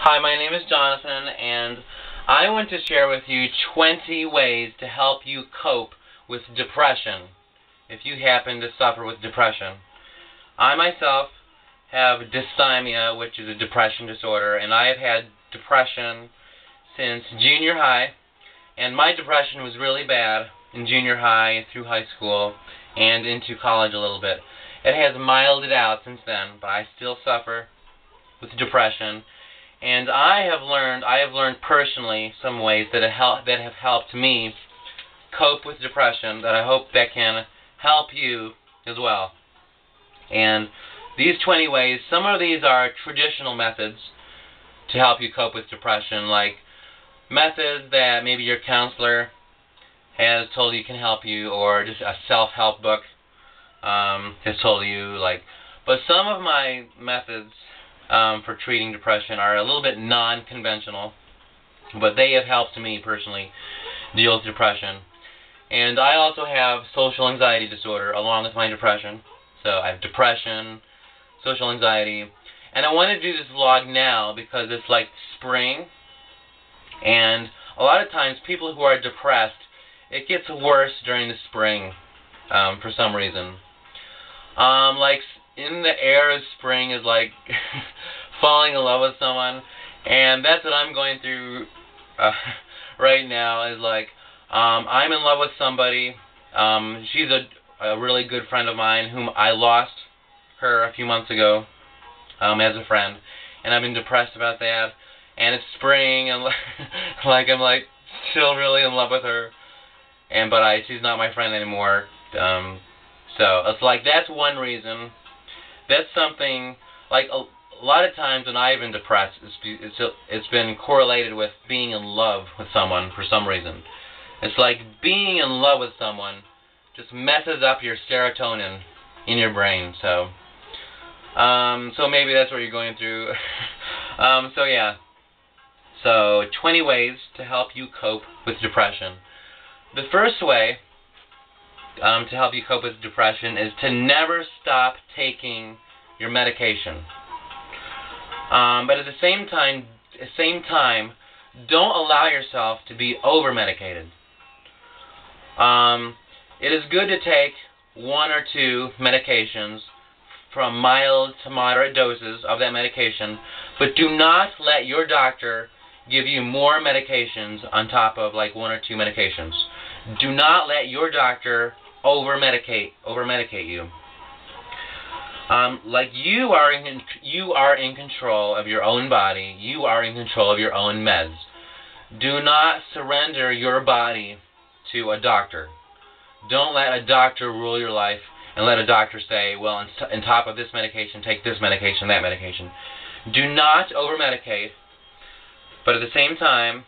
Hi, my name is Jonathan, and I want to share with you 20 ways to help you cope with depression if you happen to suffer with depression. I myself have dysthymia, which is a depression disorder, and I have had depression since junior high, and my depression was really bad in junior high through high school and into college a little bit. It has milded out since then, but I still suffer with depression. And I have learned personally some ways that have helped me cope with depression that I hope that can help you as well. And these 20 ways, some of these are traditional methods to help you cope with depression, like methods that maybe your counselor has told you can help you, or just a self-help book has told you. But some of my methods for treating depression are a little bit non-conventional, but they have helped me personally deal with depression. And I also have social anxiety disorder along with my depression. So I have depression, social anxiety, and I want to do this vlog now because it's like spring, and a lot of times people who are depressed, it gets worse during the spring for some reason. Like in the air of spring is like falling in love with someone, and that's what I'm going through right now. Is like I'm in love with somebody. She's a really good friend of mine whom I lost her a few months ago as a friend, and I've been depressed about that. And it's spring, and I'm still really in love with her, but she's not my friend anymore. So it's like that's one reason. That's something, like a lot of times when I've been depressed, it's been correlated with being in love with someone for some reason. It's like being in love with someone just messes up your serotonin in your brain. So maybe that's what you're going through. So yeah. So 20 ways to help you cope with depression. The first way to help you cope with depression is to never stop taking your medication. But at the same time, don't allow yourself to be over-medicated. It is good to take 1 or 2 medications from mild to moderate doses of that medication, but do not let your doctor give you more medications on top of like 1 or 2 medications. Do not let your doctor over-medicate you. Like you are in control of your own body. You are in control of your own meds. Do not surrender your body to a doctor. Don't let a doctor rule your life and let a doctor say, well, on top of this medication, take this medication, that medication. Do not over-medicate, but at the same time,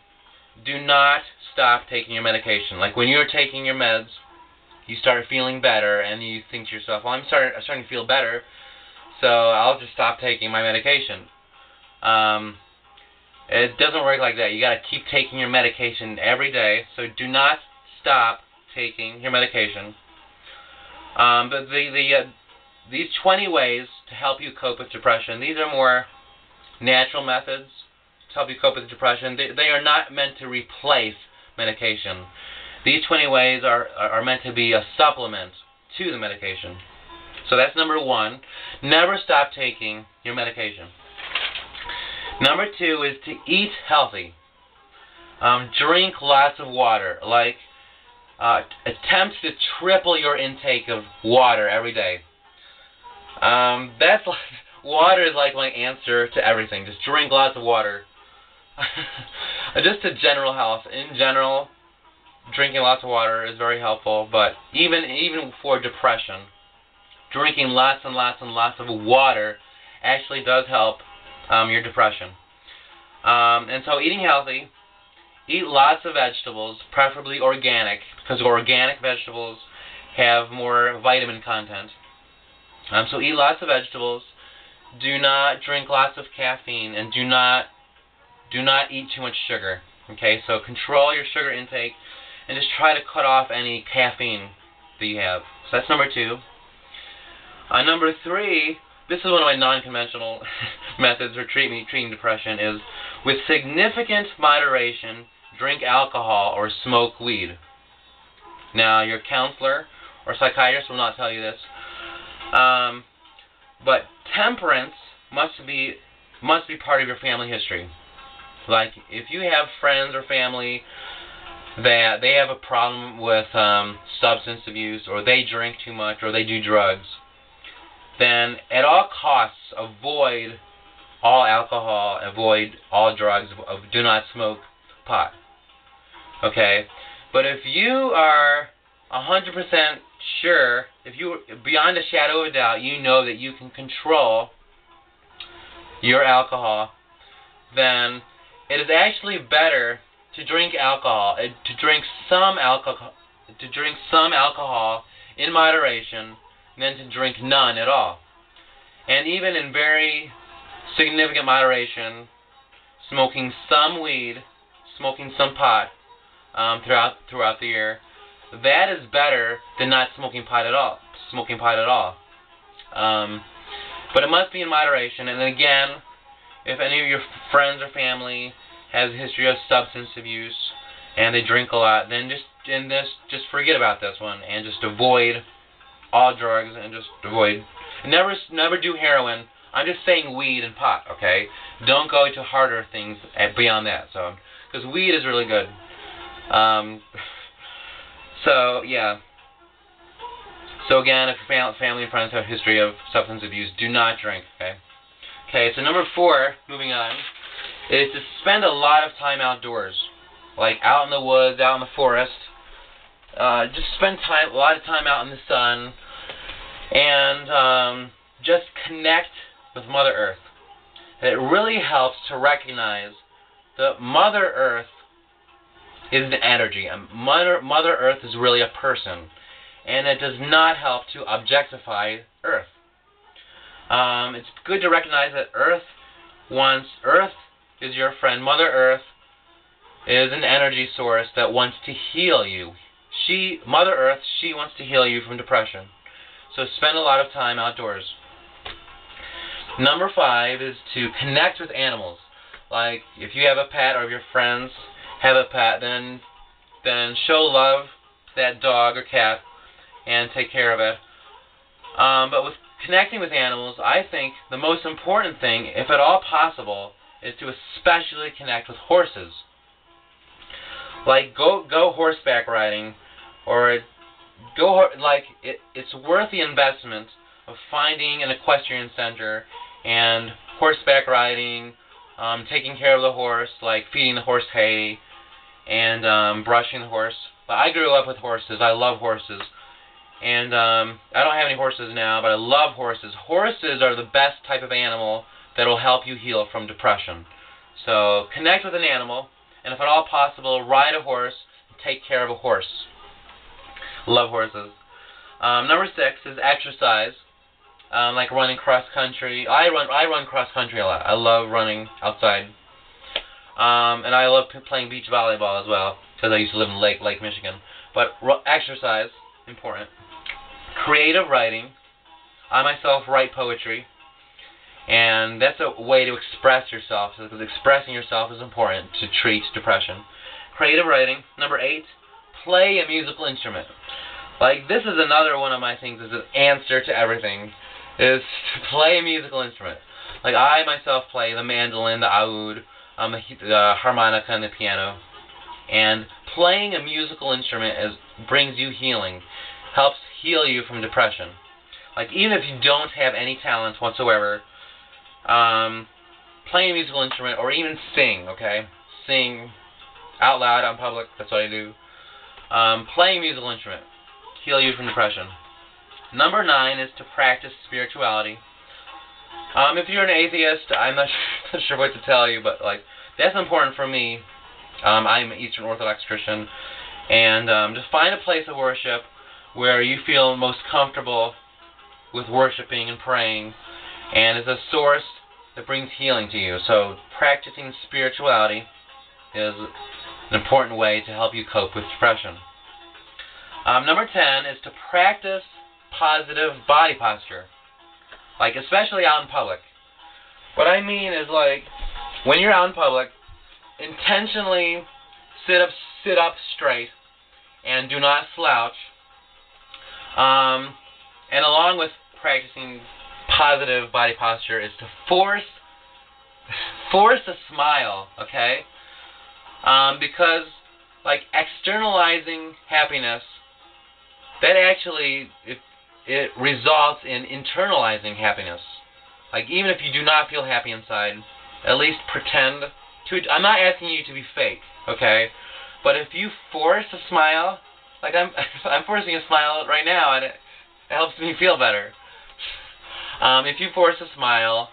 do not stop taking your medication. Like when you're taking your meds, you start feeling better, and you think to yourself, well, I'm starting to feel better, so I'll just stop taking my medication. It doesn't work like that. You got to keep taking your medication every day, so do not stop taking your medication. But these 20 ways to help you cope with depression, these are more natural methods to help you cope with depression. They are not meant to replace medication. These 20 ways are meant to be a supplement to the medication. So that's number 1. Never stop taking your medication. Number 2 is to eat healthy. Drink lots of water. Attempt to triple your intake of water every day. Water is like my answer to everything. Just drink lots of water. Just to general health. In general, drinking lots of water is very helpful, but even for depression, drinking lots and lots and lots of water actually does help your depression. And so eating healthy, eat lots of vegetables, preferably organic, because organic vegetables have more vitamin content. So eat lots of vegetables, do not drink lots of caffeine, and do not eat too much sugar. Okay, so control your sugar intake, and just try to cut off any caffeine that you have. So that's number 2. Number 3, this is one of my non-conventional methods for treating depression, is with significant moderation, drink alcohol or smoke weed. Now, your counselor or psychiatrist will not tell you this, but temperance must be part of your family history. Like, if you have friends or family that they have a problem with substance abuse, or they drink too much, or they do drugs, then at all costs avoid all alcohol, avoid all drugs, do not smoke pot. Okay? But if you are 100% sure, if you, beyond a shadow of a doubt, you know that you can control your alcohol, then it is actually better to drink alcohol, to drink some alcohol in moderation than to drink none at all. And even in very significant moderation, smoking some weed, smoking some pot throughout the year, that is better than not smoking pot at all. But it must be in moderation. And again, if any of your friends or family has a history of substance abuse and they drink a lot, then just forget about this one and just avoid all drugs and just avoid. Never do heroin. I'm just saying weed and pot, okay? Don't go to harder things beyond that. So, because weed is really good. So yeah. So again, if your family and friends have a history of substance abuse, do not drink, okay? Okay, so number 4, moving on, is to spend a lot of time outdoors, like out in the woods, out in the forest. Just spend a lot of time out in the sun, and just connect with Mother Earth. It really helps to recognize that Mother Earth is an energy. Mother Earth is really a person, and it does not help to objectify Earth. It's good to recognize that Earth is your friend. Mother Earth is an energy source that wants to heal you. Mother Earth, she wants to heal you from depression. So spend a lot of time outdoors. Number 5 is to connect with animals. Like, if you have a pet or if your friends have a pet, then show love to that dog or cat and take care of it. But with connecting with animals, I think the most important thing, if at all possible, is to especially connect with horses. Like, go horseback riding, or it's worth the investment of finding an equestrian center and horseback riding, taking care of the horse, like feeding the horse hay and brushing the horse. But I grew up with horses. I love horses. And I don't have any horses now, but I love horses. Horses are the best type of animal that will help you heal from depression. So connect with an animal, and if at all possible, ride a horse and take care of a horse. Love horses. Number 6 is exercise, like running cross country. I run cross country a lot. I love running outside, and I love playing beach volleyball as well, because I used to live in Lake Michigan. But exercise, important. Creative writing. I myself write poetry, and that's a way to express yourself, because expressing yourself is important to treat depression. Creative writing. Number 8, play a musical instrument. Like, this is another one of my things, is an answer to everything, is to play a musical instrument. Like, I myself play the mandolin, the oud, the harmonica, and the piano. And playing a musical instrument brings you healing, helps heal you from depression. Like, even if you don't have any talents whatsoever, playing a musical instrument, or even sing, okay? Sing out loud out in public, that's what I do. Playing a musical instrument, heal you from depression. Number 9 is to practice spirituality. If you're an atheist, I'm not sure what to tell you, but like, that's important for me. I'm an Eastern Orthodox Christian, and just find a place of worship where you feel most comfortable with worshiping and praying, and it's a source that brings healing to you. So practicing spirituality is an important way to help you cope with depression. Number 10 is to practice positive body posture. like especially out in public. What I mean is, like, when you're out in public, intentionally sit up straight and do not slouch. And along with practicing positive body posture is to force a smile, okay? Because, like, externalizing happiness, that actually it results in internalizing happiness. Like, even if you do not feel happy inside, at least pretend to. I'm not asking you to be fake, okay? But if you force a smile, like I'm forcing a smile right now, and it helps me feel better. If you force a smile,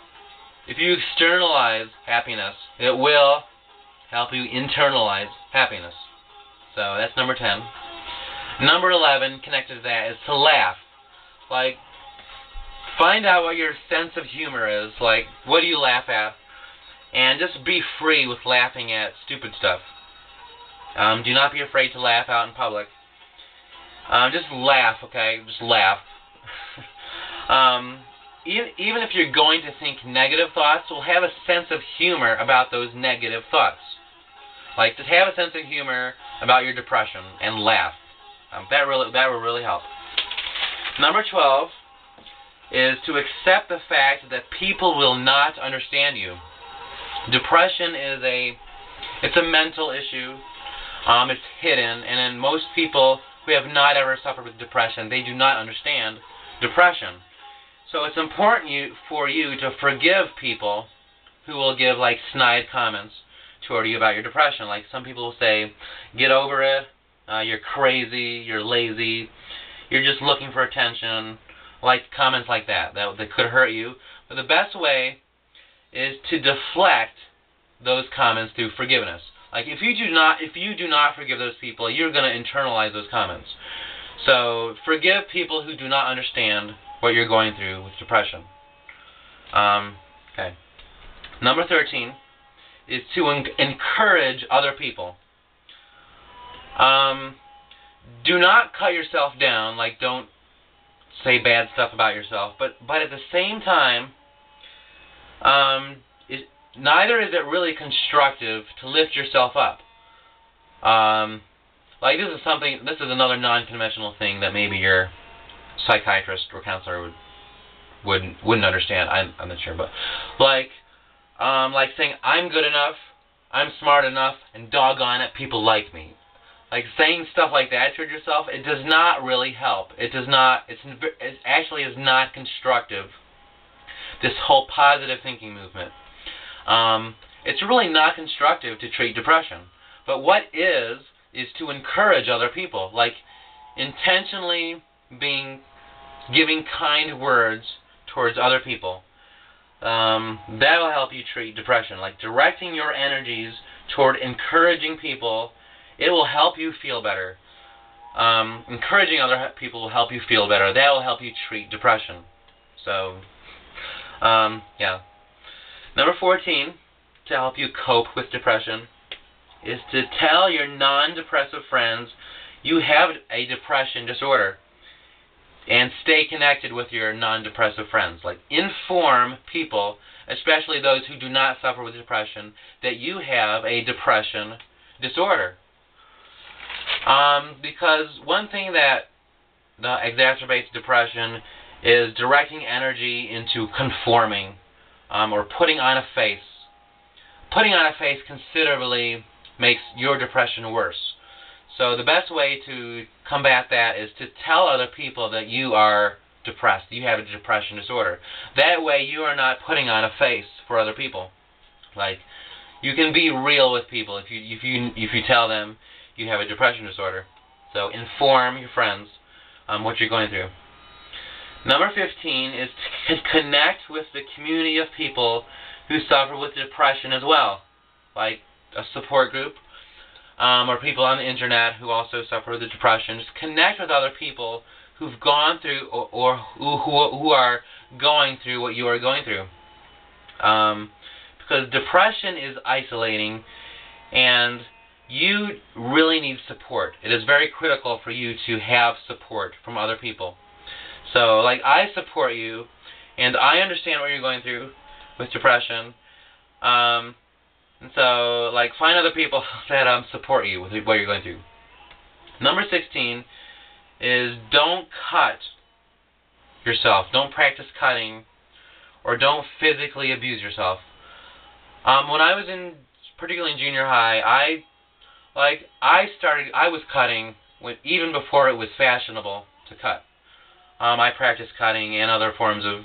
if you externalize happiness, it will help you internalize happiness. So that's number 10. Number 11, connected to that, is to laugh. Like, find out what your sense of humor is. Like, what do you laugh at? And just be free with laughing at stupid stuff. Do not be afraid to laugh out in public. Just laugh, okay? Just laugh. Even if you're going to think negative thoughts, we'll have a sense of humor about those negative thoughts. Like, just have a sense of humor about your depression and laugh. That will really help. Number 12 is to accept the fact that people will not understand you. Depression is a mental issue. It's hidden, and in most people who have not ever suffered with depression, they do not understand depression. So it's important for you to forgive people who will give, like, snide comments toward you about your depression. Like, some people will say, get over it, you're crazy, you're lazy, you're just looking for attention, like comments like that could hurt you. But the best way is to deflect those comments through forgiveness. Like, if you do not forgive those people, you're going to internalize those comments. So forgive people who do not understand what you're going through with depression. Okay. Number 13 is to encourage other people. Do not cut yourself down. Like, don't say bad stuff about yourself. But at the same time, neither is it really constructive to lift yourself up. Like, this is another non-conventional thing that maybe your psychiatrist or counselor wouldn't understand. I'm not sure, but like saying I'm good enough, I'm smart enough, and doggone it, people like me. Like, saying stuff like that toward yourself, it does not really help. It actually is not constructive. This whole positive thinking movement. It's really not constructive to treat depression. But what is to encourage other people. Like, intentionally giving kind words towards other people. That will help you treat depression. Like, directing your energies toward encouraging people, it will help you feel better. Encouraging other people will help you feel better. That will help you treat depression. So, yeah. Number 14, to help you cope with depression, is to tell your non-depressive friends you have a depression disorder. And stay connected with your non-depressive friends. Like, inform people, especially those who do not suffer with depression, that you have a depression disorder. Because one thing that exacerbates depression is directing energy into conforming, or putting on a face. Putting on a face considerably makes your depression worse. So the best way to combat that is to tell other people that you are depressed, you have a depression disorder. That way you are not putting on a face for other people. Like, you can be real with people if you tell them you have a depression disorder. So inform your friends what you're going through. Number 15 is to connect with the community of people who suffer with depression as well, like a support group, or people on the internet who also suffer with depression. Just connect with other people who've gone through or who are going through what you are going through. Because depression is isolating, and you really need support. It is very critical for you to have support from other people. So, like, I support you And I understand what you're going through with depression. And so, like, find other people that support you with what you're going through. Number 16 is don't cut yourself. Don't practice cutting, or don't physically abuse yourself. When I was particularly in junior high, I was cutting even before it was fashionable to cut. I practiced cutting and other forms of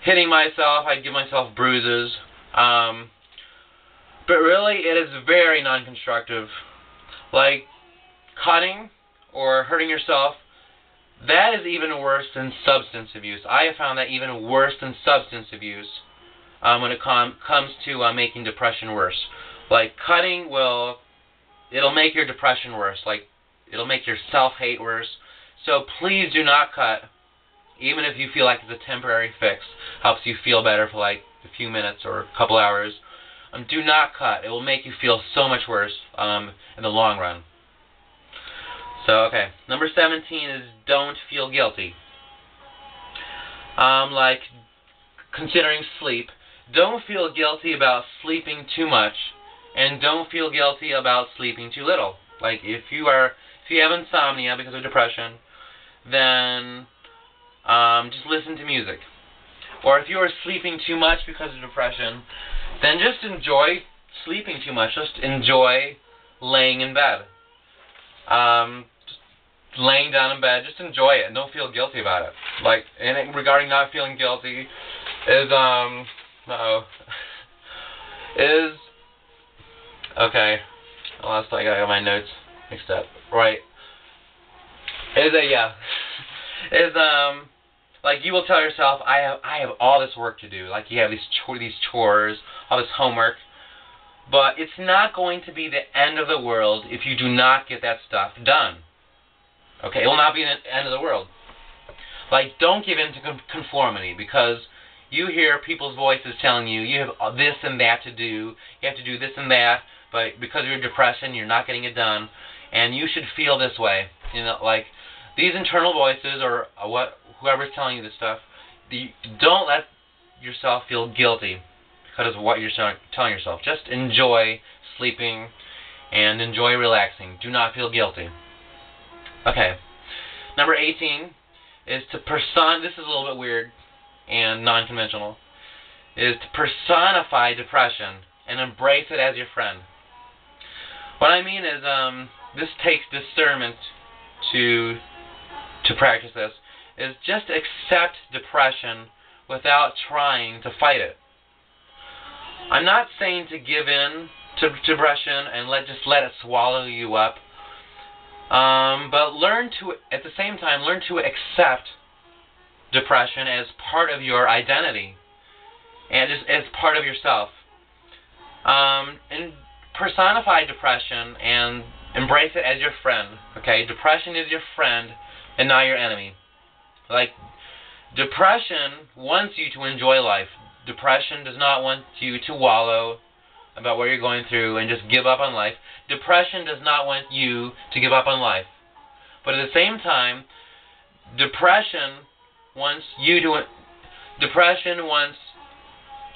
hitting myself. I'd give myself bruises. But really, it is very non-constructive. Like, cutting or hurting yourself, that is even worse than substance abuse. I have found that even worse than substance abuse when it comes to making depression worse. Like, cutting it'll make your depression worse. Like, it'll make your self-hate worse. So please do not cut, even if you feel like it's a temporary fix, helps you feel better for like a few minutes or a couple hours. Do not cut. It will make you feel so much worse in the long run. So, okay. Number 17 is don't feel guilty. Like, considering sleep, don't feel guilty about sleeping too much, and don't feel guilty about sleeping too little. Like, if you have insomnia because of depression, then just listen to music. Or if you are sleeping too much because of depression, then just enjoy sleeping too much. Just enjoy laying in bed. Just laying down in bed, just enjoy it and don't feel guilty about it. Like, and regarding not feeling guilty is, okay, last I got my notes mixed up. Right. Like, you will tell yourself, I have all this work to do. Like, you have these chores, all this homework. But it's not going to be the end of the world if you do not get that stuff done. Okay, it will not be the end of the world. Like, don't give in to conformity, because you hear people's voices telling you, you have this and that to do, you have to do this and that, but because of your depression, you're not getting it done, and you should feel this way. You know, like, these internal voices, or whoever's telling you this stuff, don't let yourself feel guilty because of what you're telling yourself. Just enjoy sleeping and enjoy relaxing. Do not feel guilty. Okay. Number 18 is to this is a little bit weird and non-conventional, is to personify depression and embrace it as your friend. What I mean is, this takes discernment to practice this, is just accept depression without trying to fight it. I'm not saying to give in to depression and just let it swallow you up, but at the same time, learn to accept depression as part of your identity and as part of yourself. And personify depression and embrace it as your friend. Okay, depression is your friend and not your enemy. Like, depression wants you to enjoy life. Depression does not want you to wallow about what you're going through and just give up on life. Depression does not want you to give up on life. But at the same time, depression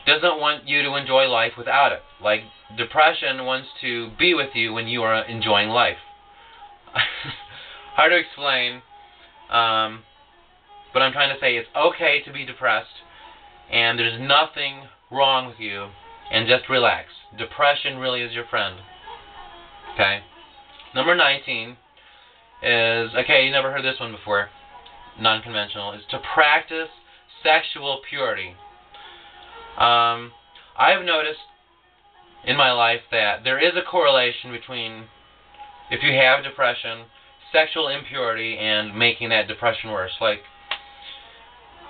doesn't want you to enjoy life without it. Like, depression wants to be with you when you are enjoying life. Hard to explain, but I'm trying to say it's okay to be depressed, and there's nothing wrong with you, and just relax. Depression really is your friend. Okay? Number 19 is, okay, you never heard this one before, non-conventional, is to practice sexual purity. I've noticed in my life that there is a correlation between, if you have depression, sexual impurity, and making that depression worse. Like,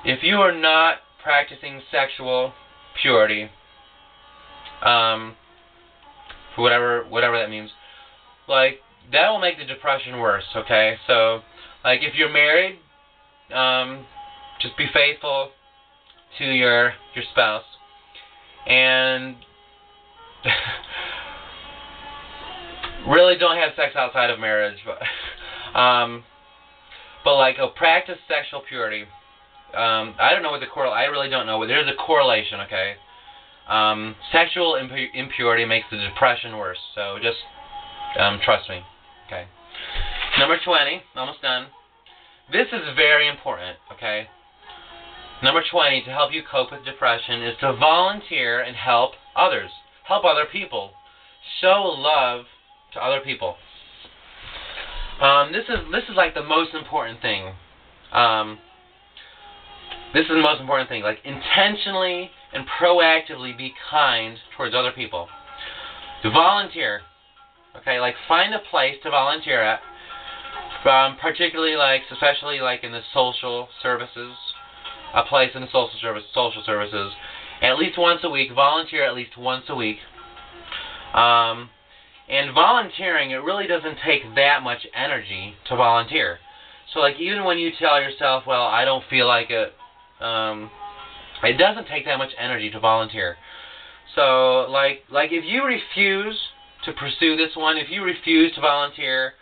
if you are not practicing sexual purity, for whatever that means, like, that will make the depression worse, okay? So, like, if you're married, just be faithful to your spouse, and really don't have sex outside of marriage, but like, practice sexual purity. I don't know what I really don't know, but there's a correlation, okay? Sexual impurity makes the depression worse, so just trust me, okay? Number 20, almost done. This is very important, okay? Number 20, to help you cope with depression, is to volunteer and help others. Help other people. Show love to other people. This is like the most important thing. This is the most important thing. Like, intentionally and proactively be kind towards other people. To volunteer. Okay, like, find a place to volunteer at. Particularly, like, especially like in the social services. A place in the social services. At least once a week. Volunteer at least once a week. And volunteering, it really doesn't take that much energy to volunteer. So, like, even when you tell yourself, well, I don't feel like it, it doesn't take that much energy to volunteer. So, like if you refuse to pursue this one, if you refuse to volunteer,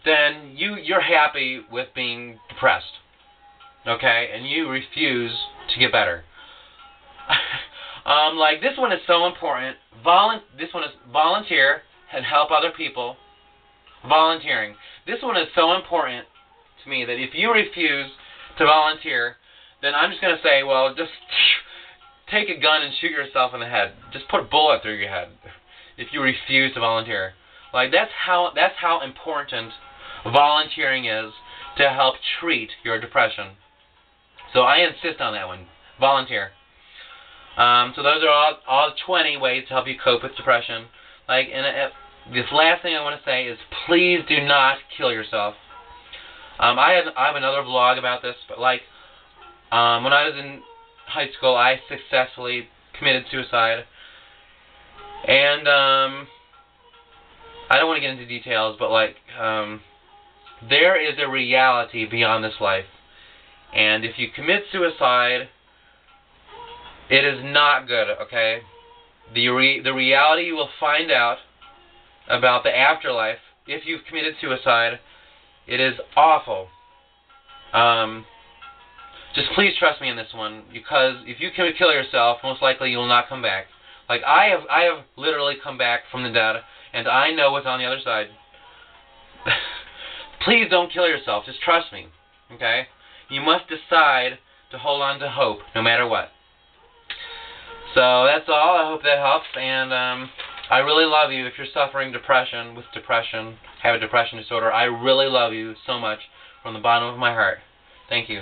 then you're happy with being depressed, okay? And you refuse to get better. Like, this one is so important. This one is volunteer and help other people. Volunteering. This one is so important to me that if you refuse to volunteer, then I'm just going to say, well, just take a gun and shoot yourself in the head. Just put a bullet through your head if you refuse to volunteer. Like, that's how important volunteering is to help treat your depression. So I insist on that one. Volunteer. So those are all 20 ways to help you cope with depression. Like, and this last thing I want to say is, please do not kill yourself. I have another vlog about this, but like, when I was in high school, I successfully committed suicide. And I don't want to get into details, but like, there is a reality beyond this life. And if you commit suicide, it is not good, okay? The reality you will find out about the afterlife, if you've committed suicide, it is awful. Just please trust me in this one, because if you kill yourself, most likely you will not come back. Like, I have literally come back from the dead, and I know what's on the other side. Please don't kill yourself. Just trust me, okay? You must decide to hold on to hope, no matter what. So that's all. I hope that helps, and I really love you. If you're suffering depression, have a depression disorder, I really love you so much from the bottom of my heart. Thank you.